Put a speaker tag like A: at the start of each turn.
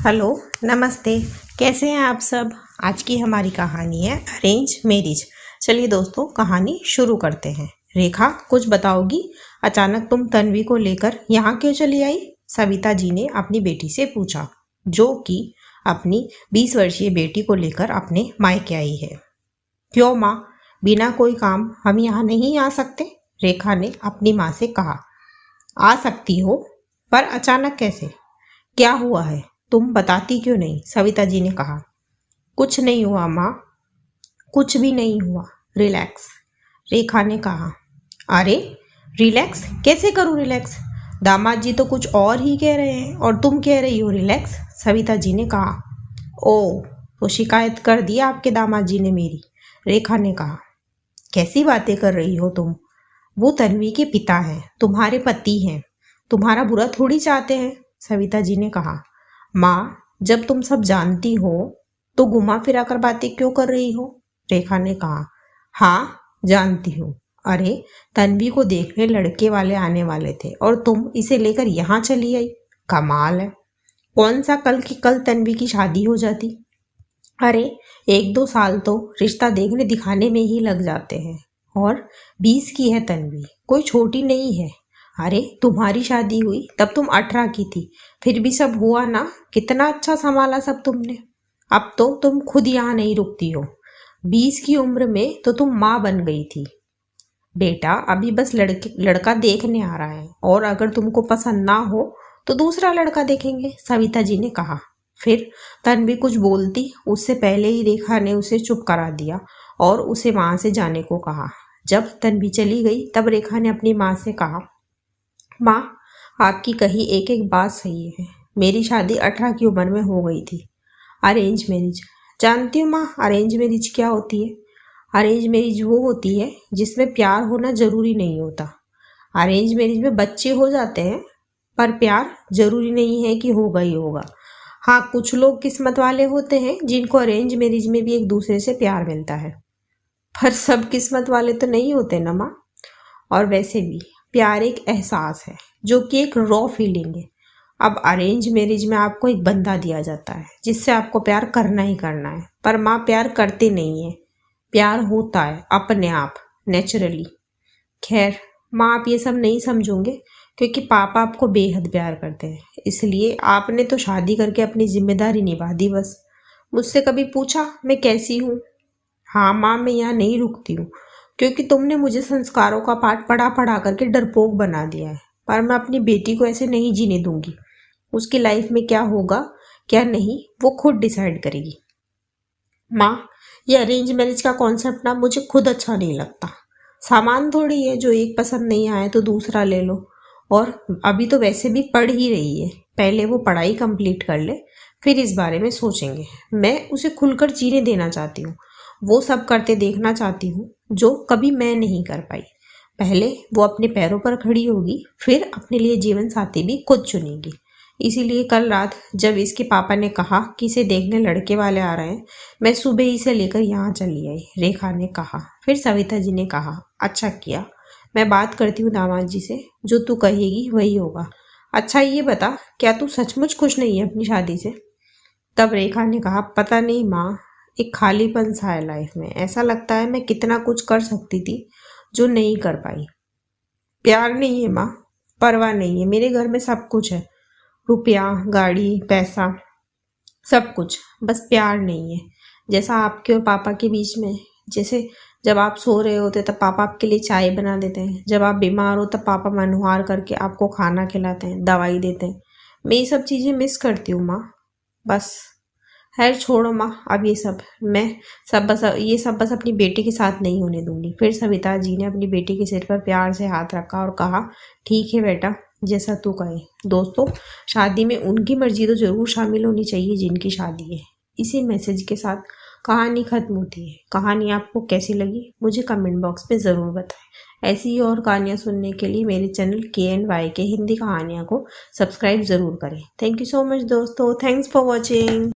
A: Hello, नमस्ते। कैसे हैं आप सब। आज की हमारी कहानी है अरेंज मैरिज। चलिए दोस्तों, कहानी शुरू करते हैं। रेखा, कुछ बताओगी? अचानक तुम तन्वी को लेकर यहाँ क्यों चली आई? सविता जी ने अपनी बेटी से पूछा, जो कि अपनी 20 वर्षीय बेटी को लेकर अपने मायके आई है। क्यों माँ, बिना कोई काम हम यहाँ नहीं आ सकते? रेखा ने अपनी माँ से कहा। आ सकती हो, पर अचानक कैसे? क्या हुआ है? तुम बताती क्यों नहीं? सविता जी ने कहा। कुछ नहीं हुआ माँ, कुछ भी नहीं हुआ, रिलैक्स, रेखा ने कहा। अरे रिलैक्स कैसे करूँ? रिलैक्स, दामाद जी तो कुछ और ही कह रहे हैं और तुम कह रही हो रिलैक्स, सविता जी ने कहा। ओ, तो शिकायत कर दी आपके दामाद जी ने मेरी, रेखा ने कहा। कैसी बातें कर रही हो तुम? वो तन्वी के पिता हैं, तुम्हारे पति हैं, तुम्हारा बुरा थोड़ी चाहते हैं, सविता जी ने कहा। माँ, जब तुम सब जानती हो तो घुमा फिरा कर बातें क्यों कर रही हो? रेखा ने कहा। हाँ, जानती हूँ। अरे, तन्वी को देखने लड़के वाले आने वाले थे और तुम इसे लेकर यहाँ चली आई। कमाल है। कौन सा कल की कल तन्वी की शादी हो जाती। अरे, 1-2 साल तो रिश्ता देखने दिखाने में ही लग जाते हैं। और 20 की है तन्वी, कोई छोटी नहीं है। अरे, तुम्हारी शादी हुई तब तुम 18 की थी, फिर भी सब हुआ ना। कितना अच्छा संभाला सब तुमने। अब तो तुम खुद यहाँ नहीं रुकती हो। 20 की उम्र में तो तुम माँ बन गई थी। बेटा, अभी बस लड़का देखने आ रहा है और अगर तुमको पसंद ना हो तो दूसरा लड़का देखेंगे, सविता जी ने कहा। फिर तन्वी कुछ बोलती उससे पहले ही रेखा ने उसे चुप करा दिया और उसे वहां से जाने को कहा। जब तन्वी चली गई तब रेखा ने अपनी माँ से कहा, माँ, आपकी कही एक एक बात सही है। मेरी शादी 18 की उम्र में हो गई थी। अरेंज मैरिज, जानती हूँ माँ, अरेंज मैरिज क्या होती है? अरेंज मैरिज वो होती है जिसमें प्यार होना जरूरी नहीं होता। अरेंज मैरिज में बच्चे हो जाते हैं, पर प्यार जरूरी नहीं है कि होगा ही होगा। हाँ, कुछ लोग किस्मत वाले होते हैं जिनको अरेंज मैरिज में भी एक दूसरे से प्यार मिलता है, पर सब किस्मत वाले तो नहीं होते ना माँ। और वैसे भी प्यार एक एहसास है, जो कि एक रॉ फीलिंग है। अब अरेंज मैरिज में आपको एक बंदा दिया जाता है जिससे आपको प्यार करना ही करना है, पर माँ प्यार करते नहीं है। प्यार होता है अपने आप, नेचुरली। खैर माँ, आप ये सब नहीं समझोगे क्योंकि पापा आपको बेहद प्यार करते हैं, इसलिए आपने तो शादी करके अपनी जिम्मेदारी निभा दी बस। मुझसे कभी पूछा मैं कैसी हूँ? हाँ माँ, मैं यहाँ नहीं रुकती हूँ क्योंकि तुमने मुझे संस्कारों का पाठ पढ़ा पढ़ा करके डरपोक बना दिया है, पर मैं अपनी बेटी को ऐसे नहीं जीने दूंगी। उसकी लाइफ में क्या होगा क्या नहीं, वो खुद डिसाइड करेगी। माँ, ये अरेंज मैरिज का कॉन्सेप्ट ना मुझे खुद अच्छा नहीं लगता। सामान थोड़ी है जो एक पसंद नहीं आए तो दूसरा ले लो। और अभी तो वैसे भी पढ़ ही रही है, पहले वो पढ़ाई कंप्लीट कर ले, फिर इस बारे में सोचेंगे। मैं उसे खुलकर जीने देना चाहती हूँ, वो सब करते देखना चाहती हूँ जो कभी मैं नहीं कर पाई। पहले वो अपने पैरों पर खड़ी होगी, फिर अपने लिए जीवन साथी भी खुद चुनेगी। इसीलिए कल रात जब इसके पापा ने कहा कि इसे देखने लड़के वाले आ रहे हैं, मैं सुबह ही से लेकर यहाँ चली आई, रेखा ने कहा। फिर सविता जी ने कहा, अच्छा किया, मैं बात करती हूँ दामाद जी से, जो तू कहेगी वही होगा। अच्छा ये बता, क्या तू सचमुच खुश नहीं है अपनी शादी से? तब रेखा ने कहा, पता नहीं माँ, एक खालीपन सा है लाइफ में। ऐसा लगता है मैं कितना कुछ कर सकती थी जो नहीं कर पाई। प्यार नहीं है माँ, परवाह नहीं है, मेरे घर में सब कुछ है, रुपया, गाड़ी, पैसा, सब कुछ, बस प्यार नहीं है। जैसा आपके और पापा के बीच में, जैसे जब आप सो रहे होते तब पापा आपके लिए चाय बना देते हैं, जब आप बीमार हो तब पापा मनहुआर करके आपको खाना खिलाते हैं, दवाई देते हैं। मैं ये सब चीज़ें मिस करती हूँ माँ, बस। खैर छोड़ो माँ, अब ये सब बस अपनी बेटी के साथ नहीं होने दूंगी। फिर सविता जी ने अपनी बेटी के सिर पर प्यार से हाथ रखा और कहा, ठीक है बेटा, जैसा तू कहे। दोस्तों, शादी में उनकी मर्जी तो जरूर शामिल होनी चाहिए जिनकी शादी है। इसी मैसेज के साथ कहानी खत्म होती है। कहानी आपको कैसी लगी मुझे कमेंट बॉक्स में ज़रूर बताएं। ऐसी ही और कहानियाँ सुनने के लिए मेरे चैनल KNY के हिंदी कहानियाँ को सब्सक्राइब ज़रूर करें। थैंक यू सो मच दोस्तों, थैंक्स फॉर वॉचिंग।